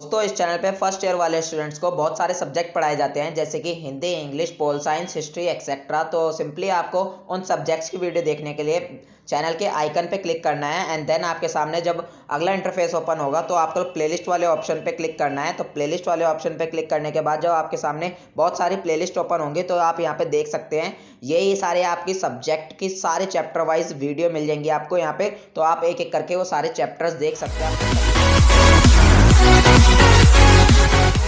दोस्तों इस चैनल पे फर्स्ट ईयर वाले स्टूडेंट्स को बहुत सारे सब्जेक्ट पढ़ाए जाते हैं जैसे कि Hindi, English, pol science, history etcetera. तो सिंपली आपको उन सब्जेक्ट्स की वीडियो देखने के लिए चैनल के आइकन पे क्लिक करना है एंड देन आपके सामने जब अगला इंटरफेस ओपन होगा तो आपको प्लेलिस्ट वाले ऑप्शन पे क्लिक करना है। तो प्लेलिस्ट वाले ऑप्शन पे क्लिक करने के बाद जब आपके सामने बहुत सारी प्लेलिस्ट ओपन होंगी तो आप यहाँ पे देख सकते हैं ये सारे आपकी सब्जेक्ट की सारे चैप्टर वाइज वीडियो मिल जाएंगी आपको यहाँ पे। तो आप एक एक करके वो सारे चैप्टर्स देख सकते हैं।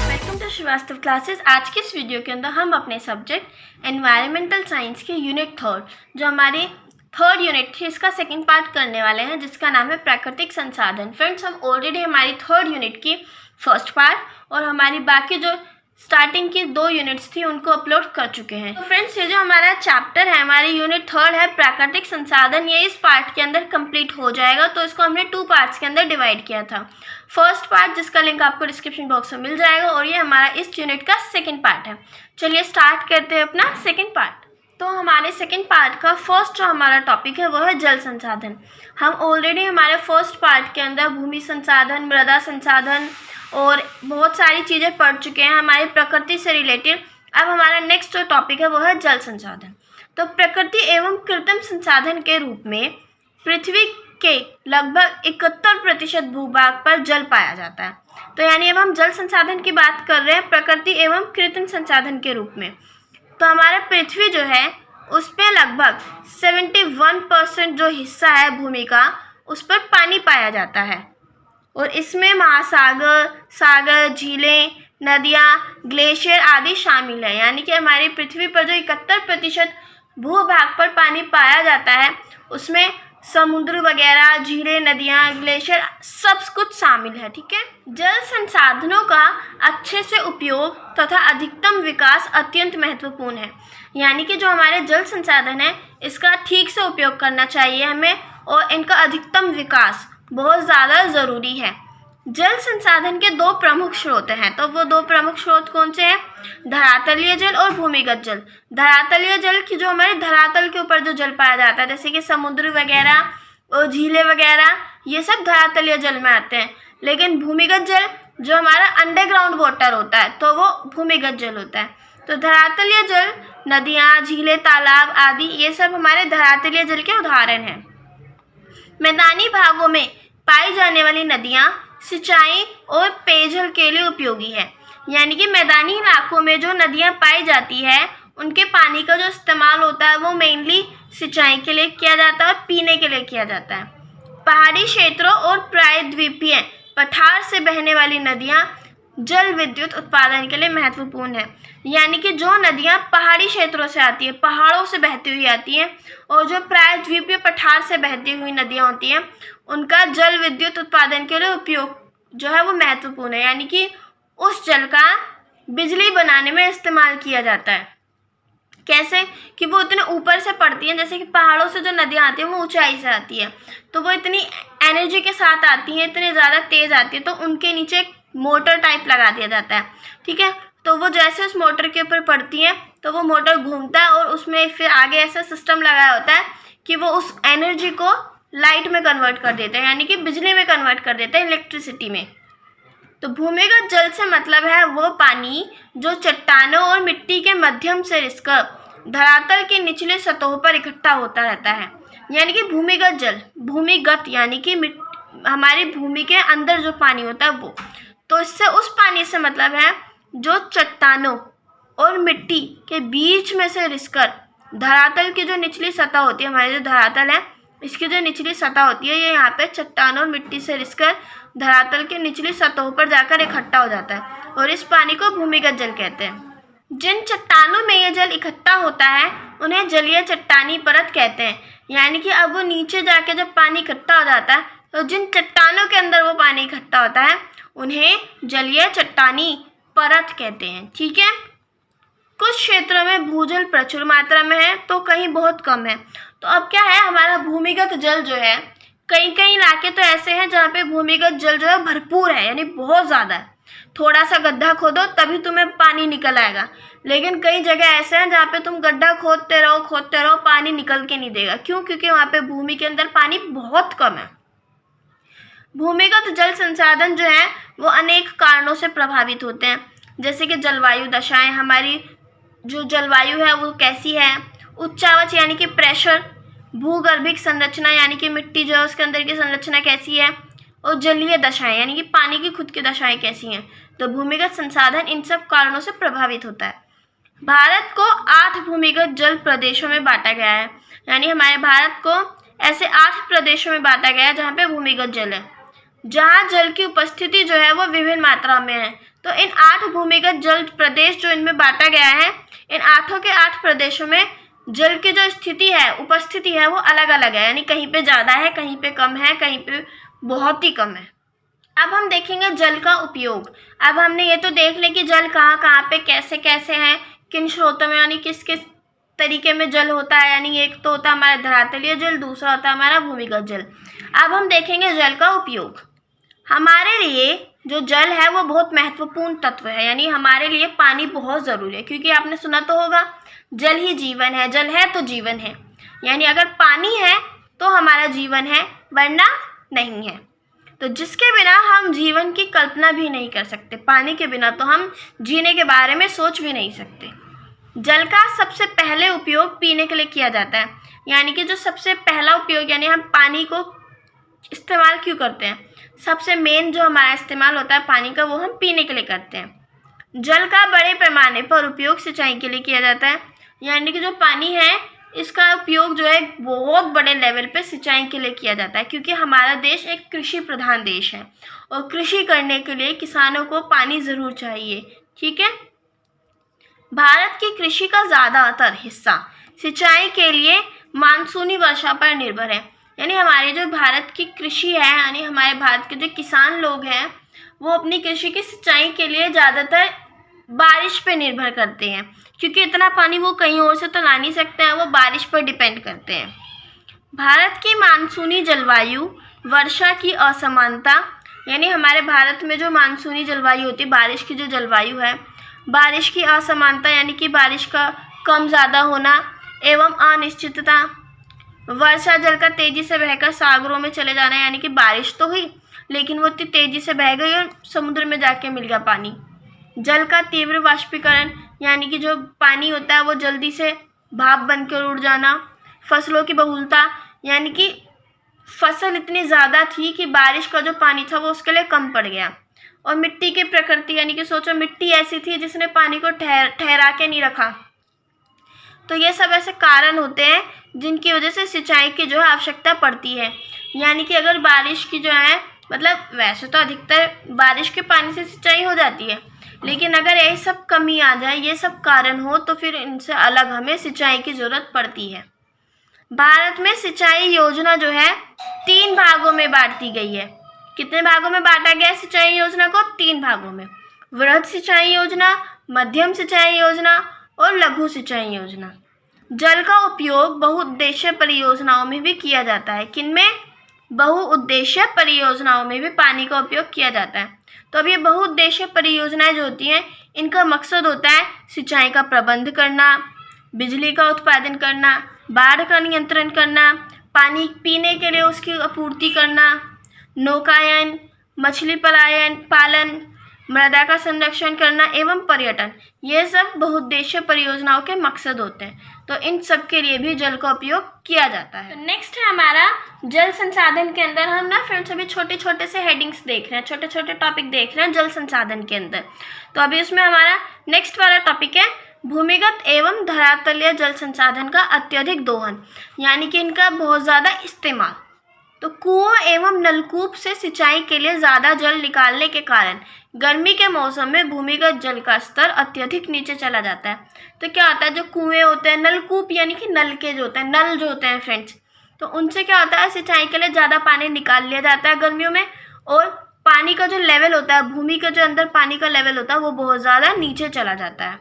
Welcome to Srivastava classes. आज के इस वीडियो के अंदर हम अपने सब्जेक्ट एनवायरमेंटल साइंस के यूनिट थर्ड, जो हमारी थर्ड यूनिट थी, इसका सेकंड पार्ट करने वाले हैं जिसका नाम है प्राकृतिक संसाधन। फ्रेंड्स, हम ऑलरेडी हमारी थर्ड यूनिट की फर्स्ट पार्ट और हमारी बाकी जो स्टार्टिंग की 2 यूनिट्स थी उनको अपलोड कर चुके हैं। तो फ्रेंड्स, ये जो हमारा चैप्टर है, हमारी यूनिट थर्ड है प्राकृतिक संसाधन, ये इस पार्ट के अंदर कंप्लीट हो जाएगा। तो इसको हमने 2 पार्ट्स के अंदर डिवाइड किया था। फर्स्ट पार्ट जिसका लिंक आपको डिस्क्रिप्शन बॉक्स में मिल जाएगा और ये हमारा इस यूनिट का सेकेंड पार्ट है। चलिए स्टार्ट करते हैं अपना सेकेंड पार्ट। तो हमारे सेकेंड पार्ट का फर्स्ट जो हमारा टॉपिक है वो है जल संसाधन। हम ऑलरेडी हमारे फर्स्ट पार्ट के अंदर भूमि संसाधन, मृदा संसाधन और बहुत सारी चीज़ें पढ़ चुके हैं हमारी प्रकृति से रिलेटेड। अब हमारा नेक्स्ट जो टॉपिक है वो है जल संसाधन। तो प्रकृति एवं कृत्रिम संसाधन के रूप में पृथ्वी के लगभग 71% भूभाग पर जल पाया जाता है। तो यानी अब हम जल संसाधन की बात कर रहे हैं प्रकृति एवं कृत्रिम संसाधन के रूप में। तो हमारा पृथ्वी जो है उस पर लगभग 71% जो हिस्सा है भूमि का, उस पर पानी पाया जाता है और इसमें महासागर, सागर, झीलें, नदियाँ, ग्लेशियर आदि शामिल है। यानी कि हमारी पृथ्वी पर जो 71% भूभाग पर पानी पाया जाता है उसमें समुद्र वगैरह, झीलें, नदियाँ, ग्लेशियर सब कुछ शामिल है। ठीक है। जल संसाधनों का अच्छे से उपयोग तथा अधिकतम विकास अत्यंत महत्वपूर्ण है। यानी कि जो हमारे जल संसाधन है इसका ठीक से उपयोग करना चाहिए हमें और इनका अधिकतम विकास बहुत ज़्यादा ज़रूरी है। जल संसाधन के 2 प्रमुख स्रोत हैं। तो वो 2 प्रमुख स्रोत कौन से हैं? धरातलीय जल और भूमिगत जल। धरातलीय जल की जो हमारे धरातल के ऊपर जो जल पाया जाता है जैसे कि समुद्र वगैरह और झीलें वगैरह, ये सब धरातलीय जल में आते हैं। लेकिन भूमिगत जल जो हमारा अंडरग्राउंड वाटर होता है तो वो भूमिगत जल होता है। तो धरातलीय जल, नदियाँ, झीलें, तालाब आदि ये सब हमारे धरातलीय जल के उदाहरण हैं। मैदानी भागों में पाई जाने वाली नदियाँ सिंचाई और पेयजल के लिए उपयोगी है। यानी कि मैदानी इलाकों में जो नदियाँ पाई जाती है उनके पानी का जो इस्तेमाल होता है वो मेनली सिंचाई के लिए किया जाता है और पीने के लिए किया जाता है। पहाड़ी क्षेत्रों और प्रायद्वीपीय पठार से बहने वाली नदियाँ जल विद्युत उत्पादन के लिए महत्वपूर्ण है। यानी कि जो नदियाँ पहाड़ी क्षेत्रों से आती है, पहाड़ों से बहती हुई आती हैं, और जो प्रायद्वीपीय पठार से बहती हुई नदियाँ होती हैं उनका जल विद्युत उत्पादन के लिए उपयोग जो है वो महत्वपूर्ण है। यानी कि उस जल का बिजली बनाने में इस्तेमाल किया जाता है। कैसे? कि वो इतने ऊपर से पड़ती हैं, जैसे कि पहाड़ों से जो नदियाँ आती हैं वो ऊंचाई से आती है तो वो इतनी एनर्जी के साथ आती हैं, इतनी ज़्यादा तेज़ आती है, तो उनके नीचे एक मोटर टाइप लगा दिया जाता है। ठीक है। तो वो जैसे उस मोटर के ऊपर पड़ती हैं तो वो मोटर घूमता है और उसमें फिर आगे ऐसा सिस्टम लगाया होता है कि वो उस एनर्जी को लाइट में कन्वर्ट कर देते हैं, यानी कि बिजली में कन्वर्ट कर देते हैं, इलेक्ट्रिसिटी में। तो भूमिगत जल से मतलब है वो पानी जो चट्टानों और मिट्टी के माध्यम से रिसकर धरातल की निचले सतहों पर इकट्ठा होता रहता है। यानी कि भूमिगत जल, भूमिगत यानी कि हमारी भूमि के अंदर जो पानी होता है वो, तो इससे उस पानी से मतलब है जो चट्टानों और मिट्टी के बीच में से रिसकर धरातल की जो निचली सतह होती है, हमारी जो धरातल है इसकी जो निचली सतह होती है ये यहाँ पे चट्टानों और मिट्टी से रिसकर धरातल की निचली सतहों पर जाकर इकट्ठा हो जाता है और इस पानी को भूमिगत जल कहते हैं। जिन चट्टानों में यह जल इकट्ठा होता है उन्हें जलीय चट्टानी परत कहते हैं। यानी कि अब वो नीचे जाके जब पानी इकट्ठा हो जाता है तो जिन चट्टानों के अंदर वो पानी इकट्ठा होता है उन्हें जलीय चट्टानी परत कहते हैं। ठीक है। कुछ क्षेत्रों में भूजल प्रचुर मात्रा में है तो कहीं बहुत कम है। तो अब क्या है, हमारा भूमिगत जल जो है, कई कई इलाके तो ऐसे हैं जहाँ पे भूमिगत जल जो है भरपूर है, यानी बहुत ज़्यादा है। थोड़ा सा गड्ढा खोदो तभी तुम्हें पानी निकल आएगा। लेकिन कई जगह ऐसे हैं जहाँ पे तुम गड्ढा खोदते रहो पानी निकल के नहीं देगा। क्यों? क्योंकि वहाँ पे भूमि के अंदर पानी बहुत कम है। भूमिगत जल संसाधन जो है वो अनेक कारणों से प्रभावित होते हैं, जैसे कि जलवायु दशाएं, हमारी जो जलवायु है वो कैसी है, उच्चावच यानी कि प्रेशर, भूगर्भिक संरचना यानी कि मिट्टी जो है उसके अंदर की संरचना कैसी है, और जलीय दशाएं यानी कि पानी की खुद की दशाएं कैसी हैं। तो भूमिगत संसाधन इन सब कारणों से प्रभावित होता है। भारत को 8 भूमिगत जल प्रदेशों में बांटा गया है, यानी हमारे भारत को ऐसे 8 प्रदेशों में बांटा गया है जहाँ पे भूमिगत जल है, जहाँ जल की उपस्थिति जो है वो विभिन्न मात्रा में है। तो इन 8 भूमिगत जल प्रदेश जो इनमें बांटा गया है, इन 8 के 8 प्रदेशों में जल की जो स्थिति है, उपस्थिति है, वो अलग अलग है, यानी कहीं पे ज़्यादा है, कहीं पे कम है, कहीं पे बहुत ही कम है। अब हम देखेंगे जल का उपयोग। अब हमने ये तो देख लिया कि जल कहाँ कहाँ पे कैसे कैसे है, किन स्रोतों में, यानी किस किस तरीके में जल होता है, यानी एक तो होता है हमारा धरातलीय जल, दूसरा होता है हमारा भूमिगत जल। अब हम देखेंगे जल का उपयोग। हमारे लिए जो जल है वो बहुत महत्वपूर्ण तत्व है, यानी हमारे लिए पानी बहुत ज़रूरी है, क्योंकि आपने सुना तो होगा जल ही जीवन है, जल है तो जीवन है, यानी अगर पानी है तो हमारा जीवन है, वरना नहीं है। तो जिसके बिना हम जीवन की कल्पना भी नहीं कर सकते, पानी के बिना तो हम जीने के बारे में सोच भी नहीं सकते। जल का सबसे पहले उपयोग पीने के लिए किया जाता है, यानी कि जो सबसे पहला उपयोग, यानी हम पानी को इस्तेमाल क्यों करते हैं, सबसे मेन जो हमारा इस्तेमाल होता है पानी का वो हम पीने के लिए करते हैं। जल का बड़े पैमाने पर उपयोग सिंचाई के लिए किया जाता है, यानी कि जो पानी है इसका उपयोग जो है बहुत बड़े लेवल पे सिंचाई के लिए किया जाता है, क्योंकि हमारा देश एक कृषि प्रधान देश है और कृषि करने के लिए किसानों को पानी ज़रूर चाहिए। ठीक है, भारत की कृषि का ज़्यादातर हिस्सा सिंचाई के लिए मानसूनी वर्षा पर निर्भर है, यानी हमारी जो भारत की कृषि है, यानी हमारे भारत के जो किसान लोग हैं वो अपनी कृषि की सिंचाई के लिए ज़्यादातर बारिश पे निर्भर करते हैं, क्योंकि इतना पानी वो कहीं और से तो ला नहीं सकते हैं, वो बारिश पर डिपेंड करते हैं। भारत की मानसूनी जलवायु, वर्षा की असमानता, यानी हमारे भारत में जो मानसूनी जलवायु होती है, बारिश की जो जलवायु है, बारिश की असमानता यानी कि बारिश का कम ज़्यादा होना एवं अनिश्चितता, वर्षा जल का तेज़ी से बहकर सागरों में चले जाना, यानी कि बारिश तो हुई लेकिन वो इतनी तेज़ी से बह गई और समुद्र में जाके मिल गया पानी। जल का तीव्र वाष्पीकरण, यानी कि जो पानी होता है वो जल्दी से भाप बनकर उड़ जाना। फसलों की बहुलता, यानी कि फसल इतनी ज़्यादा थी कि बारिश का जो पानी था वो उसके लिए कम पड़ गया। और मिट्टी की प्रकृति, यानी कि सोचो मिट्टी ऐसी थी जिसने पानी को ठहरा के नहीं रखा। तो ये सब ऐसे कारण होते हैं जिनकी वजह से सिंचाई की जो है आवश्यकता पड़ती है, यानी कि अगर बारिश की जो है, मतलब वैसे तो अधिकतर बारिश के पानी से सिंचाई हो जाती है, लेकिन अगर यही सब कमी आ जाए, ये सब कारण हो, तो फिर इनसे अलग हमें सिंचाई की ज़रूरत पड़ती है। भारत में सिंचाई योजना जो है 3 भागों में बांट दी गई है। कितने भागों में बांटा गया है सिंचाई योजना को? 3 भागों में। वृहद सिंचाई योजना, मध्यम सिंचाई योजना और लघु सिंचाई योजना। जल का उपयोग बहुउद्देश्य परियोजनाओं में भी किया जाता है। किनमें? बहुउद्देश्य परियोजनाओं में भी पानी का उपयोग किया जाता है। तो अब ये बहुउद्देश्य परियोजनाएं जो होती हैं, इनका मकसद होता है सिंचाई का प्रबंध करना, बिजली का उत्पादन करना, बाढ़ का नियंत्रण करना, पानी पीने के लिए उसकी आपूर्ति करना, नौकायन, मछली पालन, मृदा का संरक्षण करना एवं पर्यटन। ये सब बहुउद्देश्य परियोजनाओं के मकसद होते हैं। तो इन सब के लिए भी जल का उपयोग किया जाता है। तो नेक्स्ट है हमारा जल संसाधन के अंदर हम ना फ्रेंड्स अभी छोटे छोटे से हेडिंग्स देख रहे हैं, छोटे छोटे टॉपिक देख रहे हैं जल संसाधन के अंदर। तो अभी उसमें हमारा नेक्स्ट वाला टॉपिक है भूमिगत एवं धरातलीय जल संसाधन का अत्यधिक दोहन, यानी कि इनका बहुत ज़्यादा इस्तेमाल। तो कुओं एवं नलकूप से सिंचाई के लिए ज़्यादा जल निकालने के कारण गर्मी के मौसम में भूमिगत जल का स्तर अत्यधिक नीचे चला जाता है। तो क्या होता है, जो कुएं होते हैं, नलकूप यानी कि नल के जो होते हैं, नल जो होते हैं फ्रेंड्स, तो उनसे क्या होता है सिंचाई के लिए ज़्यादा पानी निकाल लिया जाता है गर्मियों में, और पानी का जो लेवल होता है, भूमि के जो अंदर पानी का लेवल होता है वो बहुत ज़्यादा नीचे चला जाता है।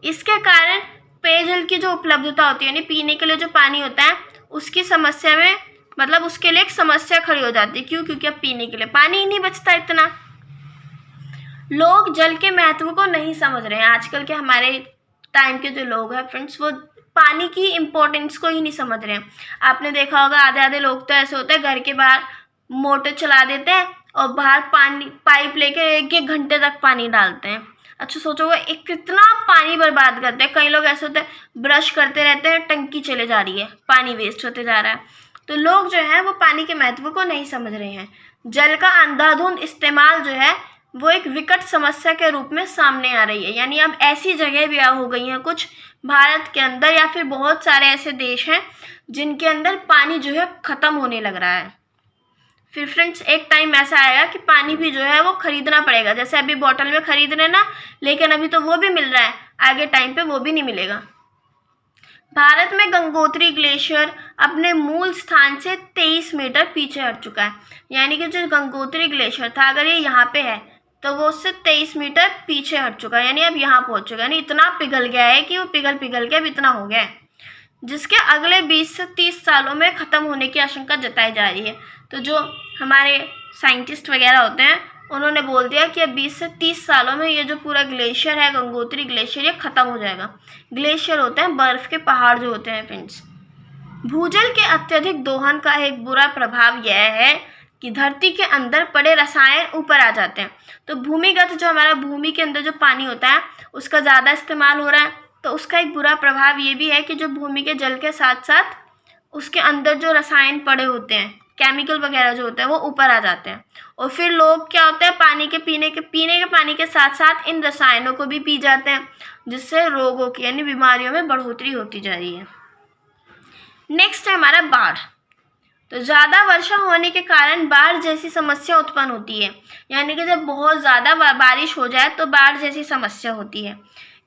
इसके कारण पेयजल की जो उपलब्धता होती है, यानी पीने के लिए जो पानी होता है उसकी समस्या में, मतलब उसके लिए एक समस्या खड़ी हो जाती है। क्यों? क्योंकि अब पीने के लिए पानी ही नहीं बचता इतना। लोग जल के महत्व को नहीं समझ रहे हैं। आजकल के हमारे टाइम के जो लोग हैं फ्रेंड्स, वो पानी की इम्पोर्टेंस को ही नहीं समझ रहे हैं। आपने देखा होगा आधे आधे लोग तो ऐसे होते हैं घर के बाहर मोटर चला देते हैं और बाहर पानी पाइप लेके 1-1 घंटे तक पानी डालते हैं। अच्छा सोचो एक कितना पानी बर्बाद करते हैं। कई लोग ऐसे होते हैं ब्रश करते रहते हैं, टंकी चले जा रही है, पानी वेस्ट होते जा रहा है। तो लोग जो है वो पानी के महत्व को नहीं समझ रहे हैं। जल का अंधाधुंध इस्तेमाल जो है वो एक विकट समस्या के रूप में सामने आ रही है। यानी अब ऐसी जगह भी हो गई हैं कुछ भारत के अंदर या फिर बहुत सारे ऐसे देश हैं जिनके अंदर पानी जो है ख़त्म होने लग रहा है। फिर फ्रेंड्स एक टाइम ऐसा आएगा कि पानी भी जो है वो खरीदना पड़ेगा। जैसे अभी बॉटल में खरीद रहे ना, लेकिन अभी तो वो भी मिल रहा है, आगे टाइम पे वो भी नहीं मिलेगा। भारत में गंगोत्री ग्लेशियर अपने मूल स्थान से 23 मीटर पीछे हट चुका है। यानी कि जो गंगोत्री ग्लेशियर था अगर ये यहाँ पे है तो वो उससे 23 मीटर पीछे हट चुका है, यानी अब यहाँ पहुँच चुका है। यानी इतना पिघल गया है कि वो पिघल के अब इतना हो गया है, जिसके अगले 20 से 30 सालों में ख़त्म होने की आशंका जताई जा रही है। तो जो हमारे साइंटिस्ट वगैरह होते हैं उन्होंने बोल दिया कि अब 20 से 30 सालों में ये जो पूरा ग्लेशियर है, गंगोत्री ग्लेशियर, ये ख़त्म हो जाएगा। ग्लेशियर होते हैं बर्फ़ के पहाड़ जो होते हैं फ्रेंड्स। भूजल के अत्यधिक दोहन का एक बुरा प्रभाव यह है कि धरती के अंदर पड़े रसायन ऊपर आ जाते हैं। तो भूमिगत जो हमारा भूमि के अंदर जो पानी होता है उसका ज़्यादा इस्तेमाल हो रहा है, तो उसका एक बुरा प्रभाव ये भी है कि जो भूमि के जल के साथ साथ उसके अंदर जो रसायन पड़े होते हैं, केमिकल वगैरह जो होते हैं, वो ऊपर आ जाते हैं। और फिर लोग क्या होता है पानी के पीने के पानी के साथ साथ इन रसायनों को भी पी जाते हैं, जिससे रोगों की यानी बीमारियों में बढ़ोतरी होती जा रही है। नेक्स्ट है हमारा बाढ़। तो ज़्यादा वर्षा होने के कारण बाढ़ जैसी समस्या उत्पन्न होती है। यानी कि जब बहुत ज़्यादा बारिश हो जाए तो बाढ़ जैसी समस्या होती है।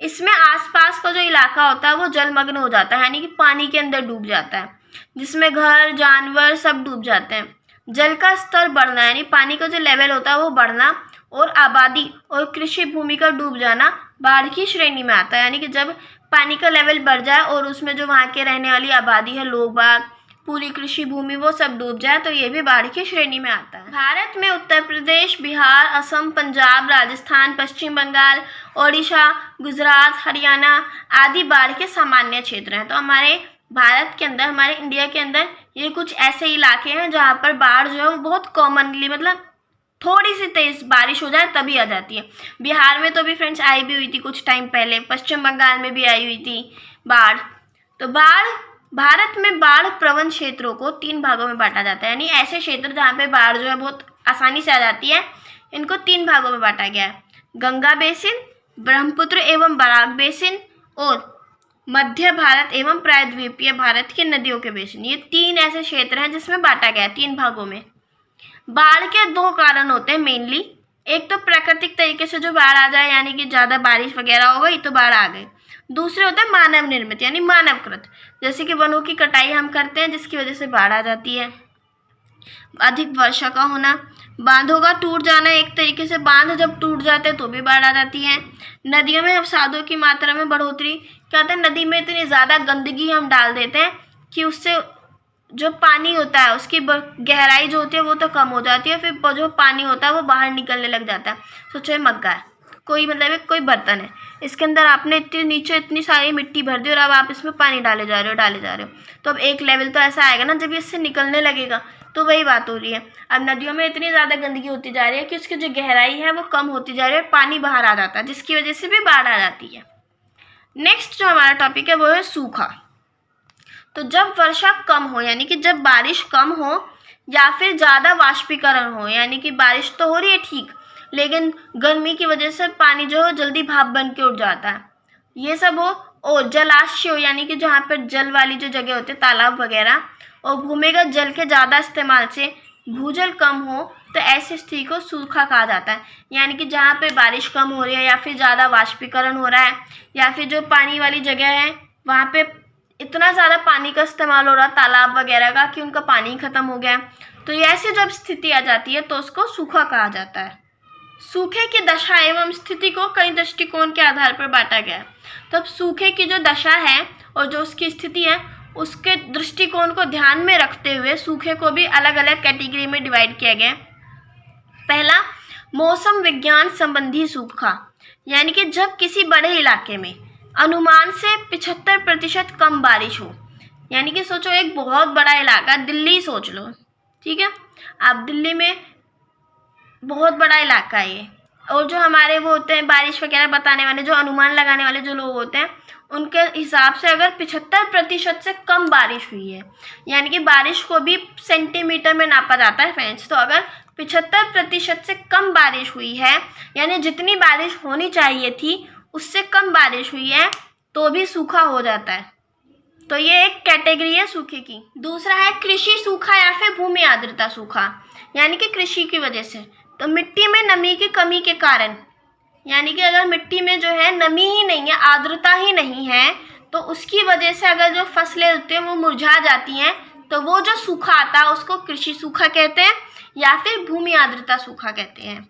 इसमें आसपास का जो इलाका होता है वो जलमग्न हो जाता है, यानी कि पानी के अंदर डूब जाता है, जिसमें घर जानवर सब डूब जाते हैं। जल का स्तर बढ़ना यानी पानी का जो लेवल होता है वो बढ़ना और आबादी और कृषि भूमि का डूब जाना बाढ़ की श्रेणी में आता है। यानी कि जब पानी का लेवल बढ़ जाए और उसमें जो वहाँ के रहने वाली आबादी है, लोग बाग, पूरी कृषि भूमि, वो सब डूब जाए तो ये भी बाढ़ की श्रेणी में आता है। भारत में उत्तर प्रदेश, बिहार, असम, पंजाब, राजस्थान, पश्चिम बंगाल, ओडिशा, गुजरात, हरियाणा आदि बाढ़ के सामान्य क्षेत्र हैं। तो हमारे भारत के अंदर, हमारे इंडिया के अंदर ये कुछ ऐसे इलाके हैं जहाँ पर बाढ़ जो है वो बहुत कॉमनली, मतलब थोड़ी सी तेज बारिश हो जाए तभी आ जाती है। बिहार में तो भी फ्रेंड्स आई भी हुई थी कुछ टाइम पहले, पश्चिम बंगाल में भी आई हुई थी बाढ़। तो भारत में बाढ़ प्रवण क्षेत्रों को 3 भागों में बांटा जाता है। यानी ऐसे क्षेत्र जहाँ पे बाढ़ जो है बहुत आसानी से आ जाती है, इनको 3 भागों में बांटा गया है। गंगा बेसिन, ब्रह्मपुत्र एवं बराक बेसिन और मध्य भारत एवं प्रायद्वीपीय भारत की नदियों के बेसिन। ये 3 ऐसे क्षेत्र हैं जिसमें बांटा गया है 3 भागों में। बाढ़ के 2 कारण होते हैं मेनली। एक तो प्राकृतिक तरीके से जो बाढ़ आ जाए, यानी कि ज़्यादा बारिश वगैरह हो गई तो बाढ़ आ गई। दूसरे होते हैं मानव निर्मित यानी मानवकृत, जैसे कि वनों की कटाई हम करते हैं जिसकी वजह से बाढ़ आ जाती है। अधिक वर्षा का होना, बांधों का टूट जाना, एक तरीके से बांध जब टूट जाते हैं तो भी बाढ़ आ जाती है। नदियों में अवसादों की मात्रा में बढ़ोतरी, क्या होता है नदी में इतनी ज़्यादा गंदगी हम डाल देते हैं कि उससे जो पानी होता है उसकी गहराई जो होती है वो तो कम हो जाती है, फिर जो पानी होता है वो बाहर निकलने लग जाता है। सोचो मग्गा है, कोई मतलब कोई बर्तन है, इसके अंदर आपने इतनी नीचे इतनी सारी मिट्टी भर दी और अब आप इसमें पानी डाले जा रहे हो, तो अब एक लेवल तो ऐसा आएगा ना जब ये इससे निकलने लगेगा। तो वही बात हो रही है, अब नदियों में इतनी ज़्यादा गंदगी होती जा रही है कि उसकी जो गहराई है वो कम होती जा रही है, पानी बाहर आ जाता है, जिसकी वजह से भी बाढ़ आ जाती है। नेक्स्ट जो हमारा टॉपिक है वो है सूखा। तो जब वर्षा कम हो, यानी कि जब बारिश कम हो या फिर ज़्यादा वाष्पीकरण हो, यानी कि बारिश तो हो रही है ठीक, लेकिन गर्मी की वजह से पानी जो है जल्दी भाप बन के उठ जाता है, ये सब हो। और जलाशय हो, यानी कि जहाँ पर जल वाली जो जगह होती है, तालाब वगैरह, और भूमिगत जल के ज़्यादा इस्तेमाल से भूजल कम हो, तो ऐसी स्थिति को सूखा कहा जाता है। यानी कि जहाँ पे बारिश कम हो रही है या फिर ज़्यादा वाष्पीकरण हो रहा है या फिर जो पानी वाली जगह है वहाँ पे इतना ज़्यादा पानी का इस्तेमाल हो रहा है तालाब वगैरह का कि उनका पानी ख़त्म हो गया, तो ये ऐसी जब स्थिति आ जाती है तो उसको सूखा कहा जाता है। सूखे की दशा एवं स्थिति को कई दृष्टिकोण के आधार पर बांटा गया है। तो अब सूखे की जो दशा है और जो उसकी स्थिति है उसके दृष्टिकोण को ध्यान में रखते हुए सूखे को भी अलग अलग कैटेगरी में डिवाइड किया गया है। पहला, मौसम विज्ञान संबंधी सूखा, यानी कि जब किसी बड़े इलाके में अनुमान से 75% कम बारिश हो। यानी कि सोचो एक बहुत बड़ा इलाका, दिल्ली सोच लो, ठीक है, आप दिल्ली में बहुत बड़ा इलाका है ये, और जो हमारे वो होते हैं बारिश वगैरह बताने वाले, जो अनुमान लगाने वाले जो लोग होते हैं, उनके हिसाब से अगर 75% से कम बारिश हुई है, यानी कि बारिश को भी सेंटीमीटर में नापा जाता है फ्रेंड्स, तो अगर 75% से कम बारिश हुई है, यानी जितनी बारिश होनी चाहिए थी उससे कम बारिश हुई है, तो भी सूखा हो जाता है। तो ये एक कैटेगरी है सूखे की। दूसरा है कृषि सूखा या फिर भूमि आर्द्रता सूखा, यानी कि कृषि की वजह से, तो मिट्टी में नमी की कमी के कारण, यानी कि अगर मिट्टी में जो है नमी ही नहीं है, आर्द्रता ही नहीं है, तो उसकी वजह से अगर जो फसलें होती हैं वो मुरझा जाती हैं, तो वो जो सूखा आता है उसको कृषि सूखा कहते हैं या फिर भूमि आर्द्रता सूखा कहते हैं।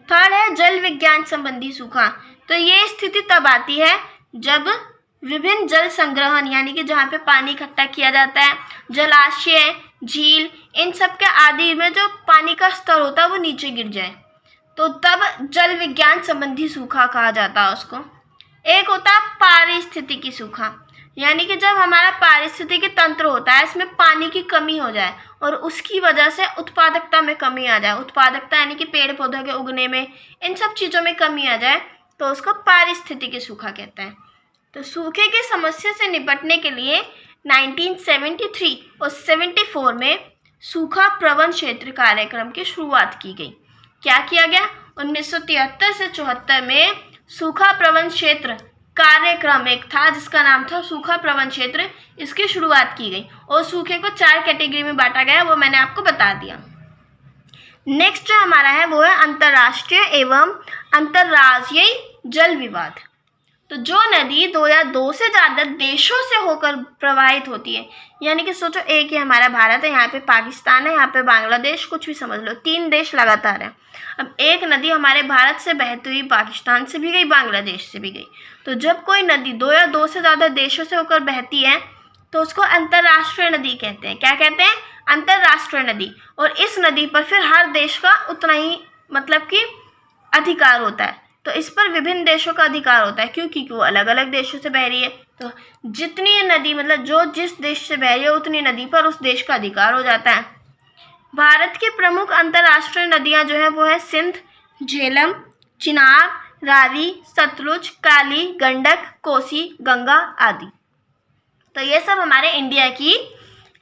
थर्ड है जल विज्ञान संबंधी सूखा, तो ये स्थिति तब आती है जब विभिन्न जल संग्रहण, यानी कि जहाँ पे पानी इकट्ठा किया जाता है, जलाशय, झील, इन सब के आदि में जो पानी का स्तर होता है वो नीचे गिर जाए, तो तब जल विज्ञान संबंधी सूखा कहा जाता है उसको। एक होता है पारिस्थितिकी सूखा, यानी कि जब हमारा पारिस्थितिकी तंत्र होता है इसमें पानी की कमी हो जाए और उसकी वजह से उत्पादकता में कमी आ जाए, उत्पादकता यानी कि पेड़ पौधों के उगने में, इन सब चीज़ों में कमी आ जाए, तो उसको पारिस्थितिकी सूखा कहते हैं। तो सूखे की समस्या से निपटने के लिए 1973 और 74 में सूखा प्रबंध क्षेत्र कार्यक्रम की शुरुआत की गई। क्या किया गया? 1973 से 74 में सूखा प्रबंध क्षेत्र कार्यक्रम एक था जिसका नाम था सूखा प्रबंध क्षेत्र, इसकी शुरुआत की गई और सूखे को 4 कैटेगरी में बांटा गया, वो मैंने आपको बता दिया। नेक्स्ट जो हमारा है वो है अंतर्राष्ट्रीय एवं अंतर्राज्यीय जल विवाद। तो जो नदी 2 या 2 से ज़्यादा देशों से होकर प्रवाहित होती है, यानी कि सोचो एक ही हमारा भारत है, यहाँ पे पाकिस्तान है, यहाँ पे बांग्लादेश, कुछ भी समझ लो, 3 देश लगातार हैं। अब एक नदी हमारे भारत से बहती हुई पाकिस्तान से भी गई, बांग्लादेश से भी गई, तो जब कोई नदी 2 या 2 से ज़्यादा देशों से होकर बहती है तो उसको अंतर्राष्ट्रीय नदी कहते हैं। क्या कहते हैं? अंतर्राष्ट्रीय नदी। और इस नदी पर फिर हर देश का उतना ही मतलब कि अधिकार होता है, तो इस पर विभिन्न देशों का अधिकार होता है, क्योंकि वो अलग अलग देशों से बह रही है, तो जितनी नदी मतलब जो जिस देश से बह रही है उतनी नदी पर उस देश का अधिकार हो जाता है। भारत की प्रमुख अंतर्राष्ट्रीय नदियां जो है वो है सिंध, झेलम, चिनाब, रावी, सतलुज, काली, गंडक, कोसी, गंगा आदि। तो ये सब हमारे इंडिया की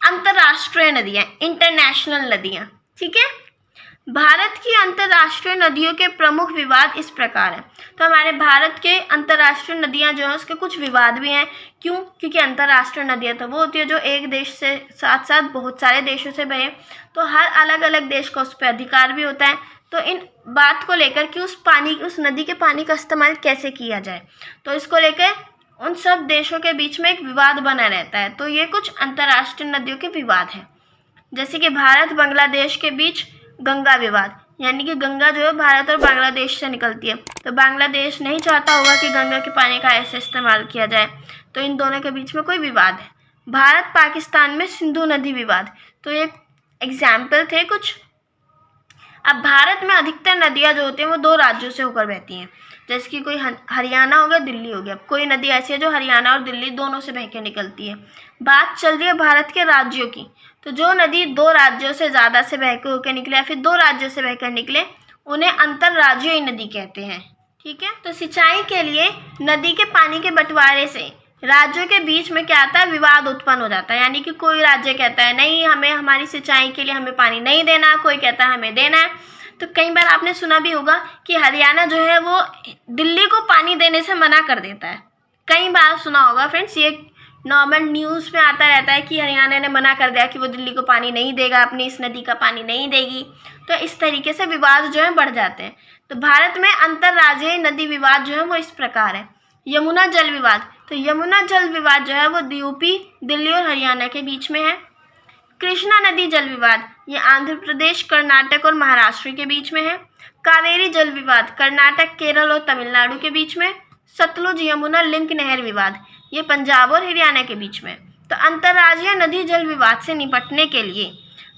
अंतर्राष्ट्रीय नदियां, इंटरनेशनल नदियां, ठीक है। भारत की अंतर्राष्ट्रीय नदियों के प्रमुख विवाद इस प्रकार हैं। तो हमारे भारत के अंतर्राष्ट्रीय नदियां जो हैं उसके कुछ विवाद भी हैं। क्यों? क्योंकि अंतर्राष्ट्रीय नदियां तो वो होती है जो एक देश से साथ साथ बहुत सारे देशों से बहे, तो हर अलग अलग देश का उस पर अधिकार भी होता है। तो इन बात को लेकर कि उस नदी के पानी का इस्तेमाल कैसे किया जाए, तो इसको लेकर उन सब देशों के बीच में एक विवाद बना रहता है। तो ये कुछ अंतर्राष्ट्रीय नदियों के विवाद हैं, जैसे कि भारत बांग्लादेश के बीच गंगा विवाद, यानी कि गंगा जो है भारत और बांग्लादेश से निकलती है, तो बांग्लादेश नहीं चाहता होगा कि गंगा के पानी का ऐसे इस्तेमाल किया जाए, तो इन दोनों के बीच में कोई विवाद है। भारत पाकिस्तान में सिंधु नदी विवाद, तो एक एग्जाम्पल थे कुछ। अब भारत में अधिकतर नदियाँ जो होती हैं वो 2 राज्यों से होकर बहती हैं, जैसे कि कोई हरियाणा हो गया, दिल्ली हो गया। कोई नदी ऐसी है जो हरियाणा और दिल्ली दोनों से बह के निकलती है। बात चल रही है भारत के राज्यों की, तो जो नदी 2 राज्यों से ज़्यादा से बह के होकर निकले या फिर 2 राज्यों से बहकर निकले उन्हें अंतर्राज्यीय नदी कहते हैं, ठीक है। तो सिंचाई के लिए नदी के पानी के बंटवारे से राज्यों के बीच में क्या आता है? विवाद उत्पन्न हो जाता है, यानी कि कोई राज्य कहता है नहीं हमें हमारी सिंचाई के लिए हमें पानी नहीं देना, कोई कहता है हमें देना है। तो कई बार आपने सुना भी होगा कि हरियाणा जो है वो दिल्ली को पानी देने से मना कर देता है। कई बार सुना होगा फ्रेंड्स, ये नॉर्मल न्यूज़ में आता रहता है कि हरियाणा ने मना कर दिया कि वो दिल्ली को पानी नहीं देगा, अपनी इस नदी का पानी नहीं देगी। तो इस तरीके से विवाद जो है बढ़ जाते हैं। तो भारत में अंतर्राज्यीय नदी विवाद जो है वो इस प्रकार है। यमुना जल विवाद, तो यमुना जल विवाद जो है वो यूपी, दिल्ली और हरियाणा के बीच में है। कृष्णा नदी जल विवाद, ये आंध्र प्रदेश, कर्नाटक और महाराष्ट्र के बीच में है। कावेरी जल विवाद, कर्नाटक, केरल और तमिलनाडु के बीच में। सतलुज यमुना लिंक नहर विवाद, ये पंजाब और हरियाणा के बीच में। तो अंतर्राज्यीय नदी जल विवाद से निपटने के लिए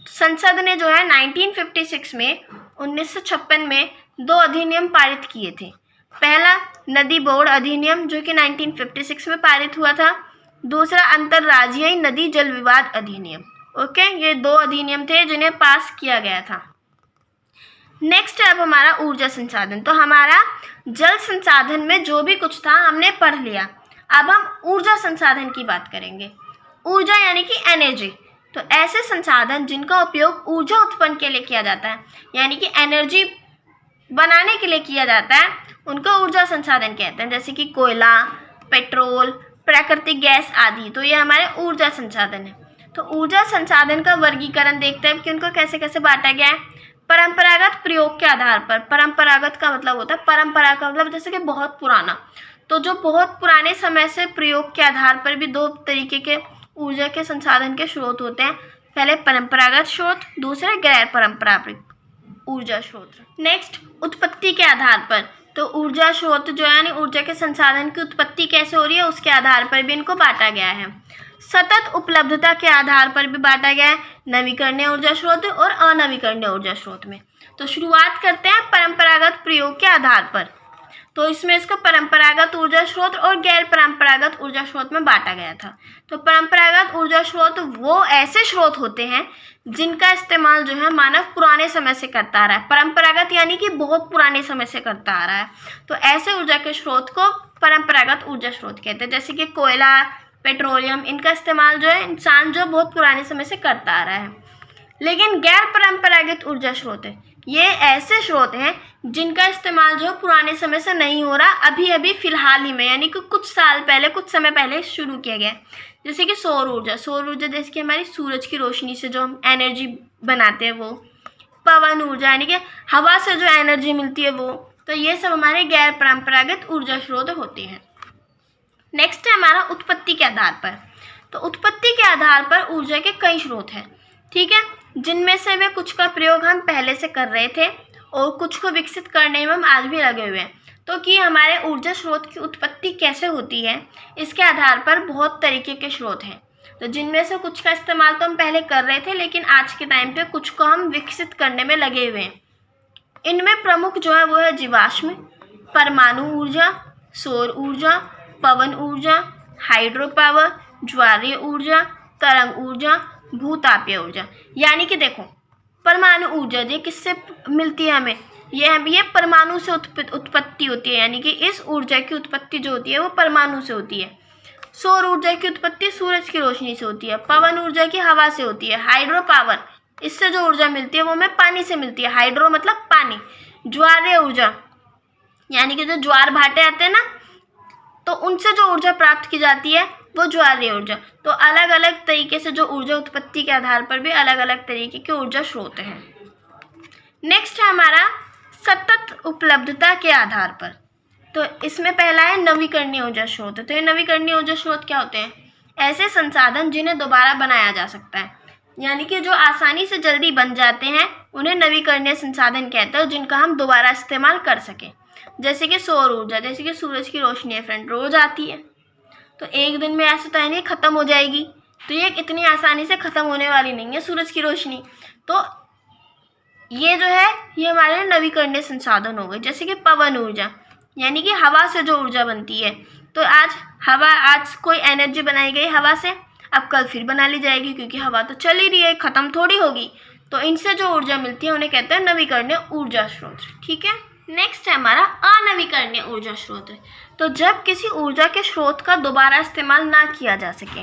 संसद ने जो है 1956 में 1956 में 2 अधिनियम पारित किए थे। पहला नदी बोर्ड अधिनियम जो कि 1956 में पारित हुआ था। दूसरा अंतर्राज्यीय नदी जल विवाद अधिनियम। ओके, ये 2 अधिनियम थे जिन्हें पास किया गया था। नेक्स्ट है अब हमारा ऊर्जा संसाधन। तो हमारा जल संसाधन में जो भी कुछ था हमने पढ़ लिया। अब हम ऊर्जा संसाधन की बात करेंगे। ऊर्जा यानी कि एनर्जी। तो ऐसे संसाधन जिनका उपयोग ऊर्जा उत्पन्न के लिए किया जाता है, यानी कि एनर्जी बनाने के लिए किया जाता है, उनको ऊर्जा संसाधन कहते हैं। जैसे कि कोयला, पेट्रोल, प्राकृतिक गैस आदि। तो ये हमारे ऊर्जा संसाधन है। तो ऊर्जा संसाधन का वर्गीकरण देखते हैं कि उनको कैसे कैसे बांटा गया है। परंपरागत प्रयोग के आधार पर। परंपरागत का मतलब होता है, परंपरा का मतलब जैसे कि बहुत पुराना। तो जो बहुत पुराने समय से प्रयोग के आधार पर भी 2 तरीके के ऊर्जा के संसाधन के स्रोत होते हैं। पहले परंपरागत स्रोत, दूसरे गैर परंपरागत ऊर्जा स्रोत। नेक्स्ट, उत्पत्ति के आधार पर। तो ऊर्जा स्रोत जो है, यानी ऊर्जा के संसाधन की उत्पत्ति कैसे हो रही है उसके आधार पर भी इनको बांटा गया है। सतत उपलब्धता के आधार पर भी बांटा गया है, नवीकरणीय ऊर्जा स्रोत और अनवीकरणीय ऊर्जा स्रोत में। तो शुरुआत करते हैं परंपरागत प्रयोग के आधार पर। तो इसमें इसको परंपरागत ऊर्जा स्रोत और गैर परंपरागत ऊर्जा स्रोत में बांटा गया था। तो परंपरागत ऊर्जा स्रोत वो ऐसे स्रोत होते हैं जिनका इस्तेमाल जो है मानव पुराने समय से करता आ रहा है। परंपरागत यानी कि बहुत पुराने समय से करता आ रहा है। तो ऐसे ऊर्जा के स्रोत को परंपरागत ऊर्जा स्रोत कहते हैं। जैसे कि कोयला, पेट्रोलियम, इनका इस्तेमाल जो है इंसान जो बहुत पुराने समय से करता आ रहा है। लेकिन गैर परंपरागत ऊर्जा स्रोत है, ये ऐसे स्रोत हैं जिनका इस्तेमाल जो पुराने समय से नहीं हो रहा, अभी अभी फिलहाल ही में, यानी कि कुछ साल पहले, कुछ समय पहले शुरू किया गया। जैसे कि सौर ऊर्जा। सौर ऊर्जा जैसे कि हमारी सूरज की रोशनी से जो हम एनर्जी बनाते हैं वो। पवन ऊर्जा यानी कि हवा से जो एनर्जी मिलती है वो। तो ये सब हमारे गैर परंपरागत ऊर्जा स्रोत होते हैं। नेक्स्ट है हमारा उत्पत्ति के आधार पर। तो उत्पत्ति के आधार पर ऊर्जा के कई स्रोत हैं, ठीक है, जिनमें से वे कुछ का प्रयोग हम पहले से कर रहे थे और कुछ को विकसित करने में हम आज भी लगे हुए हैं। तो कि हमारे ऊर्जा स्रोत की उत्पत्ति कैसे होती है, इसके आधार पर बहुत तरीके के स्रोत हैं। तो जिनमें से कुछ का इस्तेमाल तो हम पहले कर रहे थे, लेकिन आज के टाइम पे कुछ को हम विकसित करने में लगे हुए हैं। इनमें प्रमुख जो है वो है जीवाश्म, परमाणु ऊर्जा, सौर ऊर्जा, पवन ऊर्जा, हाइड्रो पावर, ज्वारीय ऊर्जा, तरंग ऊर्जा, भूतापीय ऊर्जा। यानी कि देखो, परमाणु ऊर्जा ये किससे मिलती है हमें, ये परमाणु से उत्पत्ति होती है, यानी कि इस ऊर्जा की उत्पत्ति जो होती है वो परमाणु से होती है। सौर ऊर्जा की उत्पत्ति सूरज की रोशनी से होती है। पवन ऊर्जा की हवा से होती है। हाइड्रो पावर, इससे जो ऊर्जा मिलती है वो हमें पानी से मिलती है। हाइड्रो मतलब पानी। ज्वारीय ऊर्जा यानी कि जो ज्वार भाटे आते हैं ना, तो उनसे जो ऊर्जा प्राप्त की जाती है वो ज्वारीय ऊर्जा। तो अलग अलग तरीके से जो ऊर्जा उत्पत्ति के आधार पर भी अलग अलग तरीके के ऊर्जा स्रोत हैं। नेक्स्ट है हमारा सतत उपलब्धता के आधार पर। तो इसमें पहला है नवीकरणीय ऊर्जा स्रोत। तो ये नवीकरणीय ऊर्जा स्रोत क्या होते हैं? ऐसे संसाधन जिन्हें दोबारा बनाया जा सकता है, यानी कि जो आसानी से जल्दी बन जाते हैं उन्हें नवीकरणीय संसाधन कहते हैं, जिनका हम दोबारा इस्तेमाल कर सकें। जैसे कि सौर ऊर्जा, जैसे कि सूरज की रोशनी है फ्रेंड, रोज आती है, तो एक दिन में ऐसा तो है नहीं ख़त्म हो जाएगी, तो ये इतनी आसानी से ख़त्म होने वाली नहीं है सूरज की रोशनी। तो ये जो है ये हमारे नवीकरणीय संसाधन हो गए। जैसे कि पवन ऊर्जा, यानी कि हवा से जो ऊर्जा बनती है। तो आज कोई एनर्जी बनाई गई हवा से, अब कल फिर बना ली जाएगी, क्योंकि हवा तो चल ही रही है, ख़त्म थोड़ी होगी। तो इनसे जो ऊर्जा मिलती है उन्हें कहते हैं नवीकरणीय ऊर्जा स्रोत। ठीक है, नेक्स्ट है हमारा अनवीकरणीय ऊर्जा स्रोत। तो जब किसी ऊर्जा के स्रोत का दोबारा इस्तेमाल ना किया जा सके,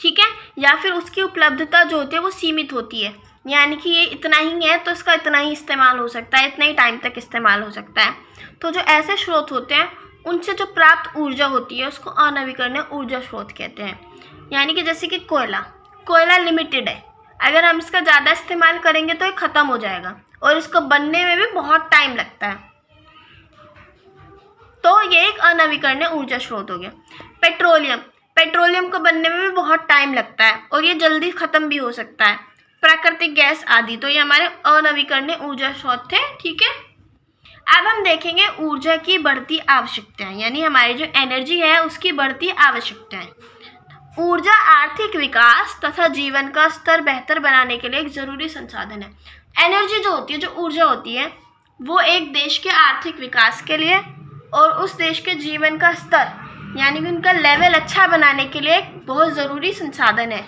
ठीक है, या फिर उसकी उपलब्धता जो होती है वो सीमित होती है, यानी कि ये इतना ही है तो इसका इतना ही इस्तेमाल हो सकता है, इतना ही टाइम तक इस्तेमाल हो सकता है। तो जो ऐसे स्रोत होते हैं उनसे जो प्राप्त ऊर्जा होती है उसको अनवीकरणीय ऊर्जा स्रोत कहते हैं। यानी कि जैसे कि कोयला लिमिटेड है, अगर हम इसका ज़्यादा इस्तेमाल करेंगे तो ये ख़त्म हो जाएगा और इसको बनने में भी बहुत टाइम लगता है। तो ये एक अनवीकरणीय ऊर्जा स्रोत हो गया। पेट्रोलियम को बनने में भी बहुत टाइम लगता है और ये जल्दी ख़त्म भी हो सकता है। प्राकृतिक गैस आदि, तो ये हमारे अनवीकरणीय ऊर्जा स्रोत थे। ठीक है, अब हम देखेंगे ऊर्जा की बढ़ती आवश्यकताएं, यानी हमारी जो एनर्जी है उसकी बढ़ती आवश्यकताएं। ऊर्जा आर्थिक विकास तथा जीवन का स्तर बेहतर बनाने के लिए एक ज़रूरी संसाधन है। एनर्जी जो होती है, जो ऊर्जा होती है, वो एक देश के आर्थिक विकास के लिए और उस देश के जीवन का स्तर, यानी कि उनका लेवल अच्छा बनाने के लिए एक बहुत ज़रूरी संसाधन है।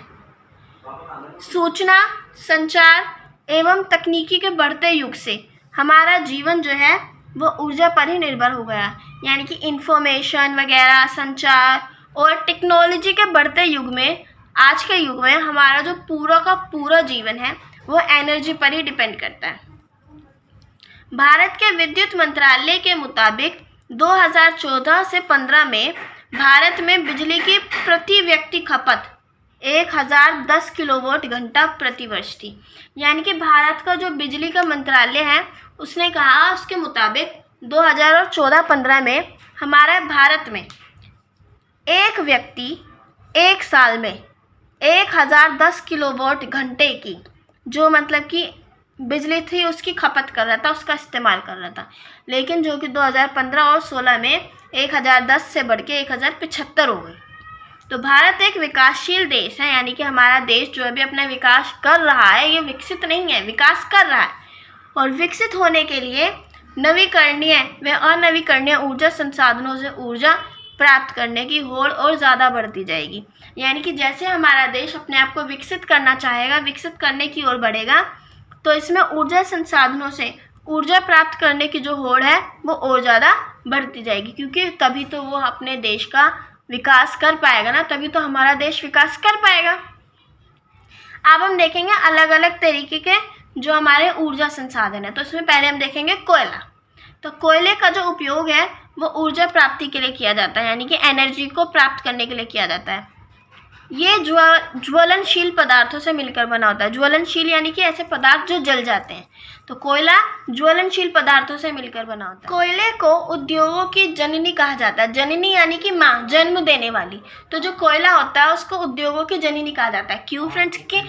सूचना, संचार एवं तकनीकी के बढ़ते युग से हमारा जीवन जो है वो ऊर्जा पर ही निर्भर हो गया। यानी कि इंफॉर्मेशन वगैरह, संचार और टेक्नोलॉजी के बढ़ते युग में, आज के युग में हमारा जो पूरा का पूरा जीवन है वो एनर्जी पर ही डिपेंड करता है। भारत के विद्युत मंत्रालय के मुताबिक 2014 से 15 में भारत में बिजली की प्रति व्यक्ति खपत 1010 किलोवाट घंटा प्रति वर्ष थी। यानी कि भारत का जो बिजली का मंत्रालय है उसने कहा, उसके मुताबिक 2014-15 में हमारे भारत में एक व्यक्ति एक साल में 1010 किलोवाट घंटे की जो मतलब कि बिजली थी उसकी खपत कर रहा था, उसका इस्तेमाल कर रहा था। लेकिन जो कि 2015 और 16 में 1010 से बढ़ के 1075 हो गई। तो भारत एक विकासशील देश है, यानी कि हमारा देश जो अभी अपना विकास कर रहा है, ये विकसित नहीं है, विकास कर रहा है। और विकसित होने के लिए नवीकरणीय व अनवीकरणीय ऊर्जा संसाधनों से ऊर्जा प्राप्त करने की होड़ और ज़्यादा बढ़ती जाएगी। यानी कि जैसे हमारा देश अपने आप को विकसित करना चाहेगा, विकसित करने की ओर बढ़ेगा, तो इसमें ऊर्जा संसाधनों से ऊर्जा प्राप्त करने की जो होड़ है वो और ज़्यादा बढ़ती जाएगी, क्योंकि तभी तो वो अपने देश का विकास कर पाएगा ना, तभी तो हमारा देश विकास कर पाएगा। अब हम देखेंगे अलग अलग तरीके के जो हमारे ऊर्जा संसाधन है। तो इसमें पहले हम देखेंगे कोयला। तो कोयले का जो उपयोग है वो ऊर्जा प्राप्ति के लिए किया जाता है, यानी कि एनर्जी को प्राप्त करने के लिए किया जाता है। ये ज्वलनशील पदार्थों से मिलकर बना होता है। ज्वलनशील यानी कि ऐसे पदार्थ जो जल जाते हैं। तो कोयला ज्वलनशील पदार्थों से मिलकर बना होता है। कोयले को उद्योगों की जननी कहा जाता है। जननी यानी कि माँ, जन्म देने वाली। तो जो कोयला होता है उसको उद्योगों की जननी कहा जाता है। क्यों फ्रेंड्स? कि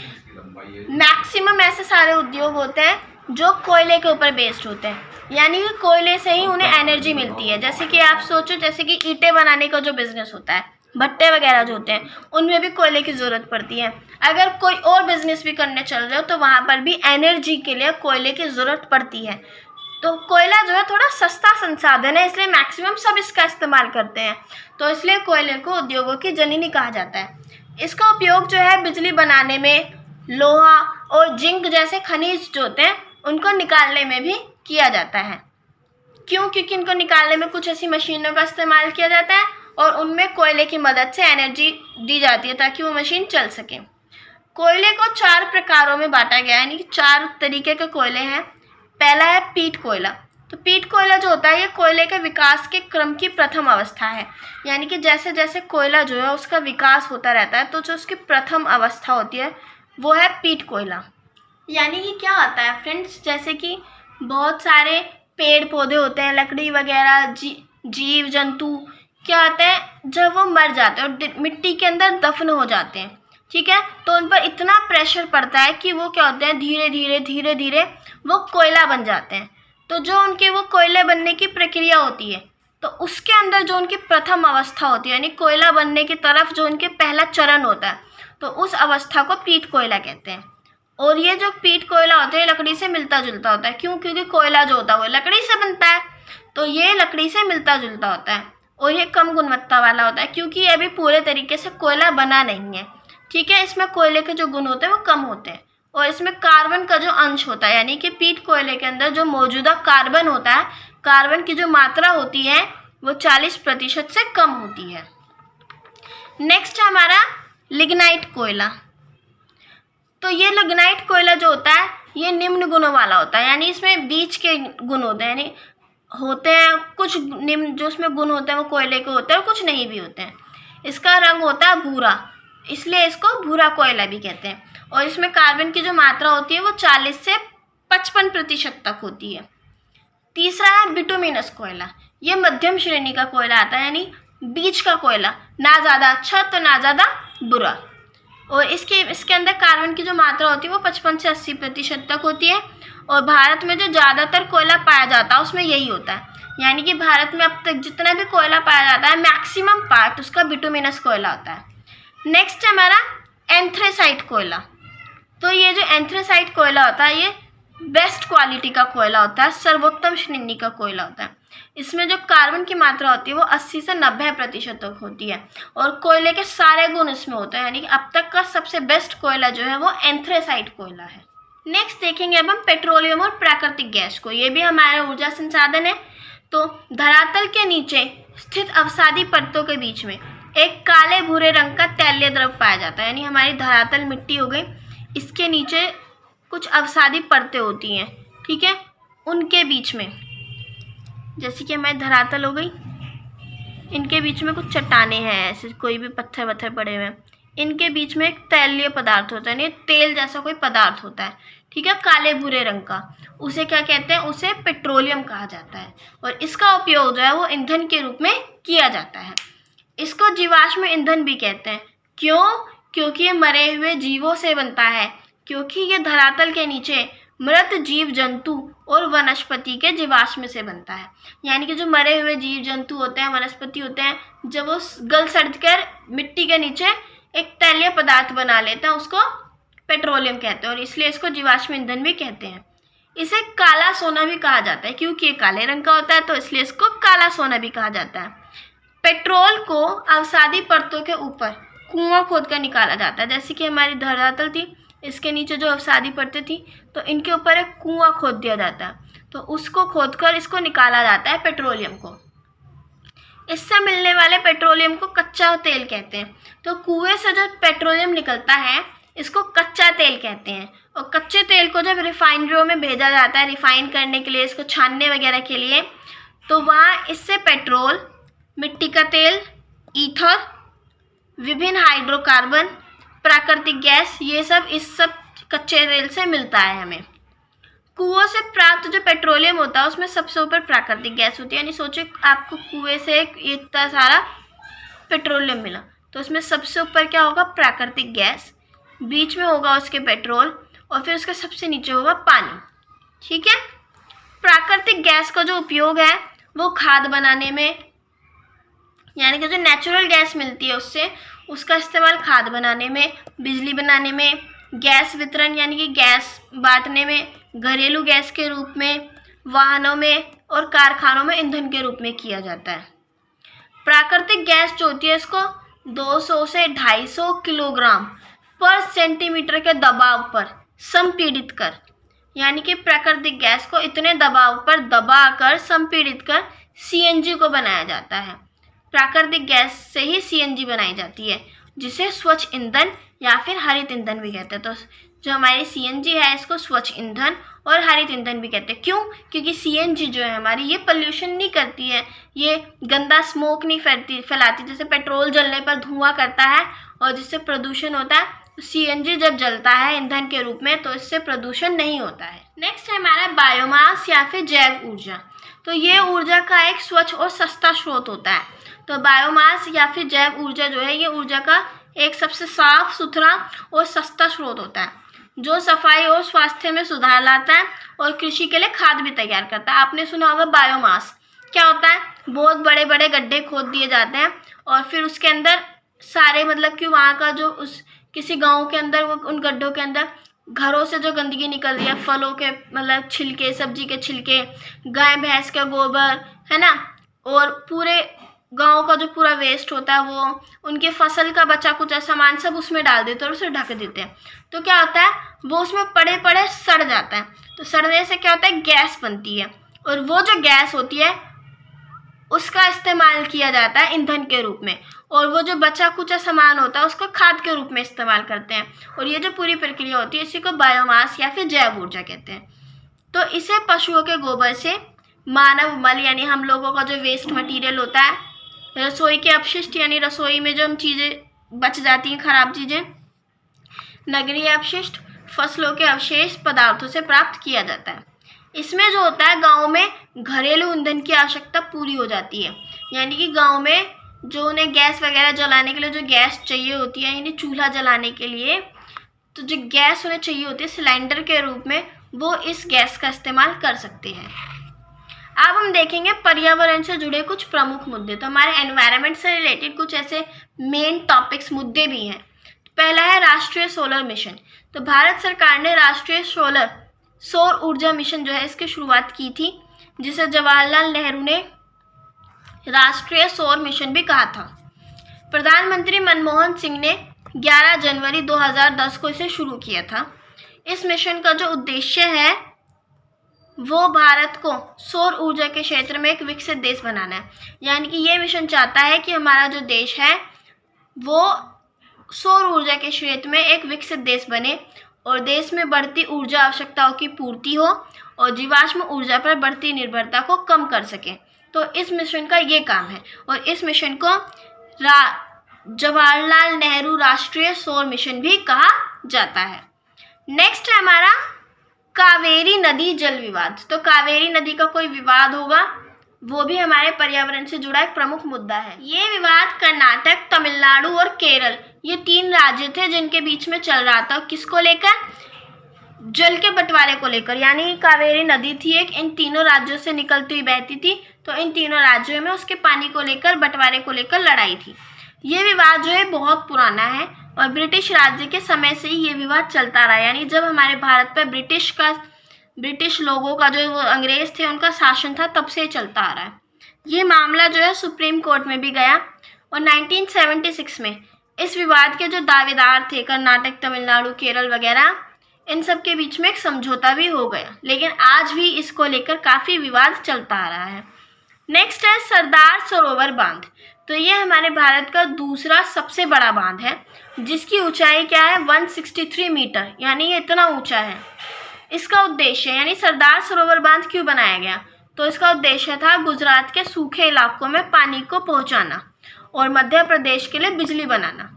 मैक्सिमम ऐसे सारे उद्योग होते हैं जो कोयले के ऊपर बेस्ड होते हैं, यानी कि कोयले से ही उन्हें एनर्जी मिलती है। जैसे कि आप सोचो, जैसे कि ईंटें बनाने का जो बिजनेस होता है, भट्टे वगैरह जो होते हैं, उनमें भी कोयले की ज़रूरत पड़ती है। अगर कोई और बिजनेस भी करने चल रहे हो तो वहाँ पर भी एनर्जी के लिए कोयले की ज़रूरत पड़ती है। तो कोयला जो है थोड़ा सस्ता संसाधन है, इसलिए मैक्सिमम सब इसका इस्तेमाल करते हैं। तो इसलिए कोयले को उद्योगों की जननी कहा जाता है। इसका उपयोग जो है बिजली बनाने में, लोहा और जिंक जैसे खनिज जो होते हैं उनको निकालने में भी किया जाता है। क्यों? क्योंकि इनको निकालने में कुछ ऐसी मशीनों का इस्तेमाल किया जाता है और उनमें कोयले की मदद से एनर्जी दी जाती है ताकि वो मशीन चल सके। कोयले को 4 प्रकारों में बांटा गया है, यानी कि 4 तरीके के कोयले हैं। पहला है पीट कोयला। तो पीट कोयला जो होता है ये कोयले के विकास के क्रम की प्रथम अवस्था है, यानी कि जैसे जैसे कोयला जो है उसका विकास होता रहता है तो जो उसकी प्रथम अवस्था होती है वो है पीट कोयला। यानी कि क्या होता है फ्रेंड्स, जैसे कि बहुत सारे पेड़ पौधे होते हैं, लकड़ी वगैरह, जीव जंतु क्या होते हैं, जब वो मर जाते हैं और मिट्टी के अंदर दफन हो जाते हैं, ठीक है, तो उन पर इतना प्रेशर पड़ता है कि वो क्या होते हैं, धीरे धीरे वो कोयला बन जाते हैं। तो जो उनके वो कोयले बनने की प्रक्रिया होती है तो उसके अंदर जो उनकी प्रथम अवस्था होती है, यानी कोयला बनने की तरफ जो उनके पहला चरण होता है, तो उस अवस्था को पीट कोयला कहते हैं। और ये जो पीट कोयला होता है लकड़ी से मिलता जुलता होता है। क्यों? क्योंकि कोयला जो होता है वो लकड़ी से बनता है, तो ये लकड़ी से मिलता जुलता होता है और ये कम गुणवत्ता वाला होता है क्योंकि ये अभी पूरे तरीके से कोयला बना नहीं है, ठीक है। इसमें कोयले के जो गुण होते हैं वो कम होते हैं और इसमें कार्बन का जो अंश होता है, यानी कि पीट कोयले के अंदर जो मौजूदा कार्बन होता है, कार्बन की जो मात्रा होती है वो 40% से कम होती है। नेक्स्ट है हमारा लिग्नाइट कोयला। तो ये लिग्नाइट कोयला जो होता है ये निम्न गुणों वाला होता है, यानी इसमें बीच के गुण होते हैं, यानी होते हैं कुछ निम्न जो उसमें गुण होते हैं वो कोयले के होते हैं और कुछ नहीं भी होते हैं। इसका रंग होता है भूरा, इसलिए इसको भूरा कोयला भी कहते हैं। और इसमें कार्बन की जो मात्रा होती है वो 40 से 55% तक होती है। तीसरा है बिटुमिनस कोयला। ये मध्यम श्रेणी का कोयला आता है, यानी बीच का कोयला, ना ज़्यादा अच्छा तो ना ज़्यादा बुरा। और इसके अंदर कार्बन की जो मात्रा होती है वो 55 से 80% तक होती है। और भारत में जो ज़्यादातर कोयला पाया जाता है उसमें यही होता है, यानी कि भारत में अब तक जितना भी कोयला पाया जाता है मैक्सिमम पार्ट उसका बिटुमिनस कोयला होता है। नेक्स्ट है हमारा एंथ्रेसाइट कोयला। तो ये जो एंथ्रेसाइट कोयला होता है ये बेस्ट क्वालिटी का कोयला होता है, सर्वोत्तम श्रेणी का कोयला होता है। इसमें जो कार्बन की मात्रा होती है वो 80 से 90% तक होती है और कोयले के सारे गुण इसमें होते हैं, यानी कि अब तक का सबसे बेस्ट कोयला जो है वो एंथ्रेसाइट कोयला है। नेक्स्ट देखेंगे अब हम पेट्रोलियम और प्राकृतिक गैस को। ये भी हमारा ऊर्जा संसाधन है। तो धरातल के नीचे स्थित अवसादी परतों के बीच में एक काले भूरे रंग का तैलीय द्रव पाया जाता है, यानी हमारी धरातल मिट्टी हो गई, इसके नीचे कुछ अवसादी परतें होती हैं, ठीक है, उनके बीच में, जैसे कि हमारी धरातल हो गई, इनके बीच में कुछ चट्टानें हैं, ऐसे कोई भी पत्थर वत्थर पड़े हुए हैं, इनके बीच में एक तैलीय पदार्थ होता है, यानी तेल जैसा कोई पदार्थ होता है, ठीक है, काले भूरे रंग का। उसे क्या कहते हैं? उसे पेट्रोलियम कहा जाता है और इसका उपयोग जो है वो ईंधन के रूप में किया जाता है। इसको जीवाश्म ईंधन भी कहते हैं। क्यों? क्योंकि ये मरे हुए जीवों से बनता है, क्योंकि ये धरातल के नीचे मृत जीव जंतु और वनस्पति के जीवाश्म से बनता है, यानी कि जो मरे हुए जीव जंतु होते हैं, वनस्पति होते हैं, जब वो गल सड़ कर मिट्टी के नीचे एक तैलीय पदार्थ बना लेते हैं, उसको पेट्रोलियम कहते हैं और इसलिए इसको जीवाश्म ईंधन भी कहते हैं। इसे काला सोना भी कहा जाता है, क्योंकि ये काले रंग का होता है तो इसलिए इसको काला सोना भी कहा जाता है। पेट्रोल को अवसादी परतों के ऊपर कुआं खोद कर निकाला जाता है, जैसे कि हमारी धरातल थी, इसके नीचे जो अवसादी परतें थी, तो इनके ऊपर एक कुआं खोद दिया जाता है, तो उसको खोदकर इसको निकाला जाता है पेट्रोलियम को। इससे मिलने वाले पेट्रोलियम को कच्चा तेल कहते हैं। तो कुएं से जो पेट्रोलियम निकलता है इसको कच्चा तेल कहते हैं और कच्चे तेल को जब रिफाइनरियों में भेजा जाता है रिफाइन करने के लिए, इसको छानने वगैरह के लिए, तो वहाँ इससे पेट्रोल, मिट्टी का तेल, ईथर, विभिन्न हाइड्रोकार्बन, प्राकृतिक गैस, ये सब इस सब कच्चे तेल से मिलता है हमें। कुओं से प्राप्त जो पेट्रोलियम होता है उसमें सबसे ऊपर प्राकृतिक गैस होती है, यानी सोचिए आपको कुएं से इतना सारा पेट्रोलियम मिला, तो उसमें सबसे ऊपर क्या होगा? प्राकृतिक गैस, बीच में होगा उसके पेट्रोल और फिर उसके सबसे नीचे होगा पानी, ठीक है। प्राकृतिक गैस का जो उपयोग है वो खाद बनाने में, यानी कि जो नेचुरल गैस मिलती है उससे, उसका इस्तेमाल खाद बनाने में, बिजली बनाने में, गैस वितरण यानी कि गैस बांटने में, घरेलू गैस के रूप में, वाहनों में और कारखानों में ईंधन के रूप में किया जाता है। प्राकृतिक गैस जो होती है इसको 200 से 250 किलोग्राम पर सेंटीमीटर के दबाव पर संपीड़ित कर, यानी कि प्राकृतिक गैस को इतने दबाव पर दबाकर संपीड़ित कर सीएनजी को बनाया जाता है। प्राकृतिक गैस से ही सीएनजी बनाई जाती है, जिसे स्वच्छ ईंधन या फिर हरित ईंधन भी कहते हैं। तो जो हमारी सीएनजी है इसको स्वच्छ ईंधन और हरित ईंधन भी कहते हैं। क्यों? क्योंकि सीएनजी जो है हमारी, ये पोल्यूशन नहीं करती है, ये गंदा स्मोक नहीं फैलाती, जैसे पेट्रोल जलने पर धुआं करता है और जिससे प्रदूषण होता है। सीएनजी जब जलता है ईंधन के रूप में तो इससे प्रदूषण नहीं होता है। नेक्स्ट है हमारा बायोमास या फिर जैव ऊर्जा। तो ये ऊर्जा का एक स्वच्छ और सस्ता स्रोत होता है। तो बायोमास या फिर जैव ऊर्जा जो है ये ऊर्जा का एक सबसे साफ सुथरा और सस्ता स्रोत होता है, जो सफाई और स्वास्थ्य में सुधार लाता है और कृषि के लिए खाद भी तैयार करता है। आपने सुना होगा बायोमास क्या होता है? बहुत बड़े बड़े गड्ढे खोद दिए जाते हैं और फिर उसके अंदर सारे, मतलब कि वहाँ का जो उस किसी गांव के अंदर, वो उन गड्ढों के अंदर घरों से जो गंदगी निकल रही है, फलों के मतलब छिलके, सब्जी के छिलके, गाय भैंस का गोबर है ना, और पूरे गांव का जो पूरा वेस्ट होता है वो, उनके फसल का बचा कुचा सामान सब उसमें डाल देते हैं और उसे ढक देते हैं। तो क्या होता है? वो उसमें पड़े पड़े सड़ जाता है। तो सड़ने से क्या होता है? गैस बनती है और वो जो गैस होती है उसका इस्तेमाल किया जाता है ईंधन के रूप में, और वो जो बचा कुचा सामान होता है उसको खाद के रूप में इस्तेमाल करते हैं। और ये जो पूरी प्रक्रिया होती है इसी को बायोमास या फिर जैव ऊर्जा कहते हैं। तो इसे पशुओं के गोबर से, मानव मल यानी हम लोगों का जो वेस्ट मटेरियल होता है, रसोई के अपशिष्ट यानी रसोई में जो हम चीज़ें बच जाती हैं खराब चीज़ें, नगरीय अपशिष्ट, फसलों के अवशेष पदार्थों से प्राप्त किया जाता है। इसमें जो होता है गांव में घरेलू ईंधन की आवश्यकता पूरी हो जाती है, यानी कि गांव में जो उन्हें गैस वगैरह जलाने के लिए जो गैस चाहिए होती है, यानी चूल्हा जलाने के लिए तो जो गैस उन्हें चाहिए होती है सिलेंडर के रूप में, वो इस गैस का इस्तेमाल कर सकते हैं। अब हम देखेंगे पर्यावरण से जुड़े कुछ प्रमुख मुद्दे। तो हमारे एनवायरनमेंट से रिलेटेड कुछ ऐसे मेन टॉपिक्स, मुद्दे भी हैं। पहला है राष्ट्रीय सोलर मिशन। तो भारत सरकार ने राष्ट्रीय सौर ऊर्जा मिशन जो है इसकी शुरुआत की थी जिसे जवाहरलाल नेहरू ने राष्ट्रीय सौर मिशन भी कहा था। प्रधानमंत्री मनमोहन सिंह ने 11 जनवरी 2010 को इसे शुरू किया था। इस मिशन का जो उद्देश्य है वो भारत को सौर ऊर्जा के क्षेत्र में एक विकसित देश बनाना है। यानी कि ये मिशन चाहता है कि हमारा जो देश है वो सौर ऊर्जा के क्षेत्र में एक विकसित देश बने और देश में बढ़ती ऊर्जा आवश्यकताओं की पूर्ति हो और जीवाश्म ऊर्जा पर बढ़ती निर्भरता को कम कर सके। तो इस मिशन का ये काम है और इस मिशन को जवाहरलाल नेहरू राष्ट्रीय सौर मिशन भी कहा जाता है। नेक्स्ट है हमारा कावेरी नदी जल विवाद। तो कावेरी नदी का कोई विवाद होगा, वो भी हमारे पर्यावरण से जुड़ा एक प्रमुख मुद्दा है। ये विवाद कर्नाटक, तमिलनाडु और केरल, ये 3 राज्य थे जिनके बीच में चल रहा था। किसको लेकर? जल के बंटवारे को लेकर। यानी कावेरी नदी थी एक, इन तीनों राज्यों से निकलती हुई बहती थी, तो इन तीनों राज्यों में उसके पानी को लेकर, बंटवारे को लेकर लड़ाई थी। ये विवाद जो है बहुत पुराना है और ब्रिटिश राज्य के समय से ही ये विवाद चलता रहा। यानी जब हमारे भारत पर ब्रिटिश लोगों का जो वो अंग्रेज थे उनका शासन था, तब से चलता आ रहा है। ये मामला जो है सुप्रीम कोर्ट में भी गया और 1976 में इस विवाद के जो दावेदार थे, कर्नाटक, तमिलनाडु, केरल वगैरह, इन सब के बीच में एक समझौता भी हो गया। लेकिन आज भी इसको लेकर काफ़ी विवाद चलता आ रहा है। नेक्स्ट है सरदार सरोवर बांध। तो ये हमारे भारत का दूसरा सबसे बड़ा बांध है, जिसकी ऊंचाई क्या है? 163 मीटर, यानी ये इतना ऊंचा है। इसका उद्देश्य, यानी सरदार सरोवर बांध क्यों बनाया गया? तो इसका उद्देश्य था गुजरात के सूखे इलाकों में पानी को पहुंचाना और मध्य प्रदेश के लिए बिजली बनाना।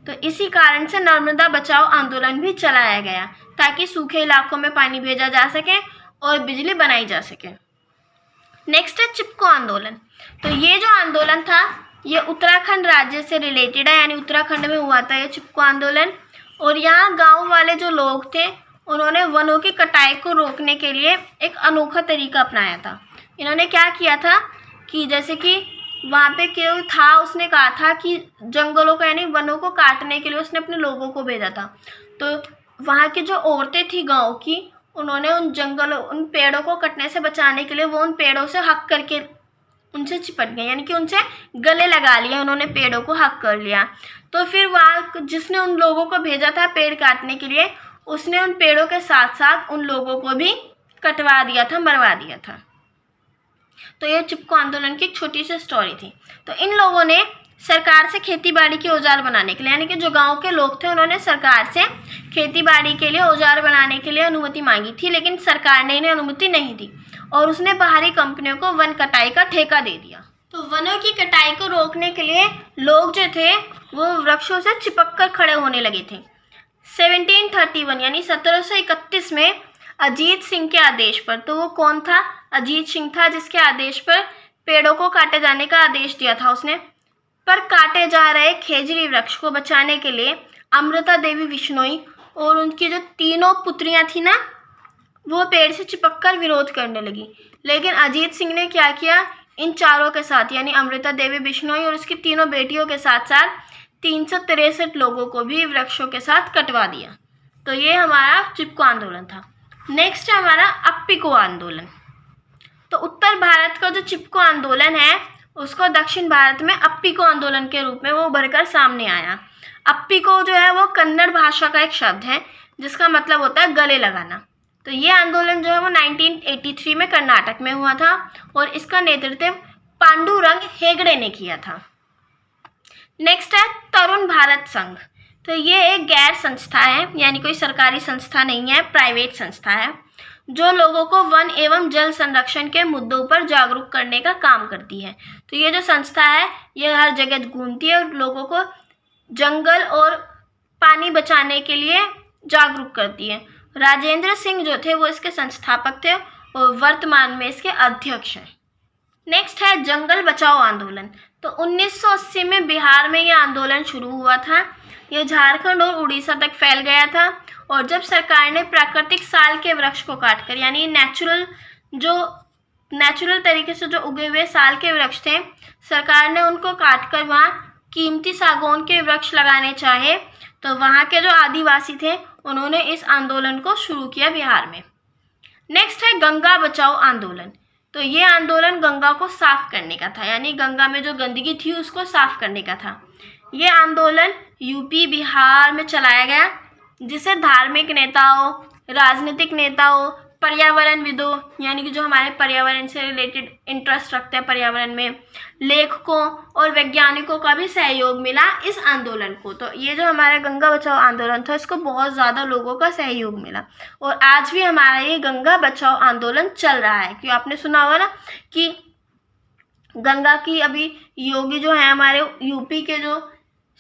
तो इसी कारण से नर्मदा बचाओ आंदोलन भी चलाया गया, ताकि सूखे इलाकों में पानी भेजा जा सके और बिजली बनाई जा सके। नेक्स्ट है चिपको आंदोलन। तो ये जो आंदोलन था ये उत्तराखंड राज्य से रिलेटेड है, यानी उत्तराखंड में हुआ था ये चिपको आंदोलन। और यहाँ गांव वाले जो लोग थे उन्होंने वनों की कटाई को रोकने के लिए एक अनोखा तरीका अपनाया था। इन्होंने क्या किया था कि जैसे कि वहाँ पे कोई था, उसने कहा था कि जंगलों को यानी वनों को काटने के लिए उसने अपने लोगों को भेजा था। तो वहाँ की जो औरतें थी गाँव की, उन्होंने उन पेड़ों को कटने से बचाने के लिए वो उन पेड़ों से हक करके उनसे चिपट गए, यानी कि उनसे गले लगा लिया, उन्होंने पेड़ों को हक कर लिया। तो फिर वहाँ जिसने उन लोगों को भेजा था पेड़ काटने के लिए, उसने उन पेड़ों के साथ साथ उन लोगों को भी कटवा दिया था, मरवा दिया था। तो ये चिपको आंदोलन की एक छोटी सी स्टोरी थी। तो इन लोगों ने सरकार से खेती बाड़ी के औजार बनाने के लिए, यानी कि जो गांव के लोग थे उन्होंने सरकार से खेती बाड़ी के लिए औजार बनाने के लिए अनुमति मांगी थी, लेकिन सरकार ने इन्हें अनुमति नहीं दी और उसने बाहरी कंपनियों को वन कटाई का ठेका दे दिया। तो वनों की कटाई को रोकने के लिए लोग जो थे वो वृक्षों से चिपक कर खड़े होने लगे थे। 1731 यानी 1731 में अजीत सिंह के आदेश पर, तो वो कौन था? अजीत सिंह था, जिसके आदेश पर पेड़ों को काटे जाने का आदेश दिया था उसने। पर काटे जा रहे खेजड़ी वृक्ष को बचाने के लिए अमृता देवी बिश्नोई और उनकी जो 3 पुत्रियां थी ना, वो पेड़ से चिपक कर विरोध करने लगी। लेकिन अजीत सिंह ने क्या किया? इन चारों के साथ, यानी अमृता देवी बिश्नोई और उसकी 3 बेटियों के साथ साथ 363 लोगों को भी वृक्षों के साथ कटवा दिया। तो ये हमारा चिपको आंदोलन था। नेक्स्ट है हमारा अप्पिको आंदोलन। तो उत्तर भारत का जो चिपको आंदोलन है उसको दक्षिण भारत में अप्पिको आंदोलन के रूप में वो उभरकर सामने आया। अप्पिको जो है वो कन्नड़ भाषा का एक शब्द है जिसका मतलब होता है गले लगाना। तो ये आंदोलन जो है वो 1983 में कर्नाटक में हुआ था और इसका नेतृत्व पांडुरंग हेगड़े ने किया था। नेक्स्ट है तरुण भारत संघ। तो ये एक गैर संस्था है, यानी कोई सरकारी संस्था नहीं है, प्राइवेट संस्था है, जो लोगों को वन एवं जल संरक्षण के मुद्दों पर जागरूक करने का काम करती है। तो ये जो संस्था है ये हर जगह घूमती है और लोगों को जंगल और पानी बचाने के लिए जागरूक करती है। राजेंद्र सिंह जो थे वो इसके संस्थापक थे और वर्तमान में इसके अध्यक्ष हैं। नेक्स्ट है जंगल बचाओ आंदोलन। तो 1980 में बिहार में ये आंदोलन शुरू हुआ था। ये झारखंड और उड़ीसा तक फैल गया था और जब सरकार ने प्राकृतिक साल के वृक्ष को काटकर, यानी नेचुरल तरीके से जो उगे हुए साल के वृक्ष थे, सरकार ने उनको काटकर वहाँ कीमती सागौन के वृक्ष लगाने चाहे, तो वहाँ के जो आदिवासी थे उन्होंने इस आंदोलन को शुरू किया बिहार में। नेक्स्ट है गंगा बचाओ आंदोलन। तो तो ये आंदोलन गंगा को साफ करने का था, यानी गंगा में जो गंदगी थी उसको साफ करने का था। ये आंदोलन यूपी बिहार में चलाया गया, जिसे धार्मिक नेताओं, राजनीतिक नेताओं, पर्यावरणविदों यानी कि जो हमारे पर्यावरण से रिलेटेड इंटरेस्ट रखते हैं पर्यावरण में, लेखकों और वैज्ञानिकों का भी सहयोग मिला इस आंदोलन को। तो ये जो हमारा गंगा बचाओ आंदोलन था, इसको बहुत ज़्यादा लोगों का सहयोग मिला और आज भी हमारा ये गंगा बचाओ आंदोलन चल रहा है। क्यों, आपने सुना होगा ना कि गंगा की अभी योगी जो है हमारे यूपी के जो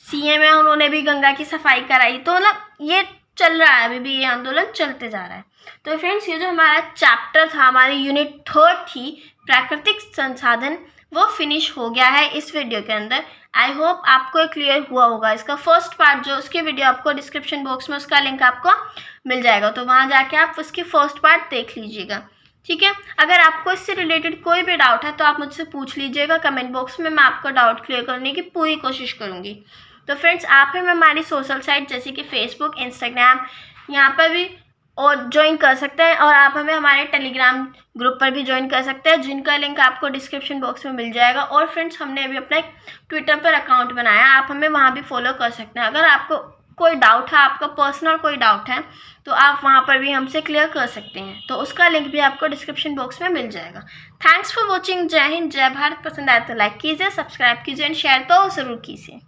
सीएम है, उन्होंने भी गंगा की सफाई कराई। तो मतलब ये चल रहा है, अभी भी ये आंदोलन चलते जा रहा है। तो फ्रेंड्स, ये जो हमारा चैप्टर था, हमारी यूनिट 3 थी प्राकृतिक संसाधन, वो फिनिश हो गया है इस वीडियो के अंदर। आई होप आपको क्लियर हुआ होगा। इसका फर्स्ट पार्ट जो उसकी वीडियो आपको डिस्क्रिप्शन बॉक्स में उसका लिंक आपको मिल जाएगा, तो वहाँ जाके आप उसकी फर्स्ट पार्ट देख लीजिएगा, ठीक है। अगर आपको इससे रिलेटेड कोई भी डाउट है तो आप मुझसे पूछ लीजिएगा कमेंट बॉक्स में, मैं आपका डाउट क्लियर करने की पूरी कोशिश करूँगी। तो फ्रेंड्स, आप हमें हमारी सोशल साइट जैसे कि फेसबुक, इंस्टाग्राम, यहाँ पर भी और ज्वाइन कर सकते हैं, और आप हमें हमारे टेलीग्राम ग्रुप पर भी ज्वाइन कर सकते हैं, जिनका लिंक आपको डिस्क्रिप्शन बॉक्स में मिल जाएगा। और फ्रेंड्स, हमने अभी अपना एक ट्विटर पर अकाउंट बनाया, आप हमें वहाँ भी फॉलो कर सकते हैं। अगर आपको कोई डाउट है, आपका पर्सनल कोई डाउट है, तो आप वहाँ पर भी हमसे क्लियर कर सकते हैं, तो उसका लिंक भी आपको डिस्क्रिप्शन बॉक्स में मिल जाएगा। Thanks for watching. जय हिंद, जय भारत। पसंद आए तो लाइक कीजिए, सब्सक्राइब कीजिए एंड शेयर तो ज़रूर कीजिए।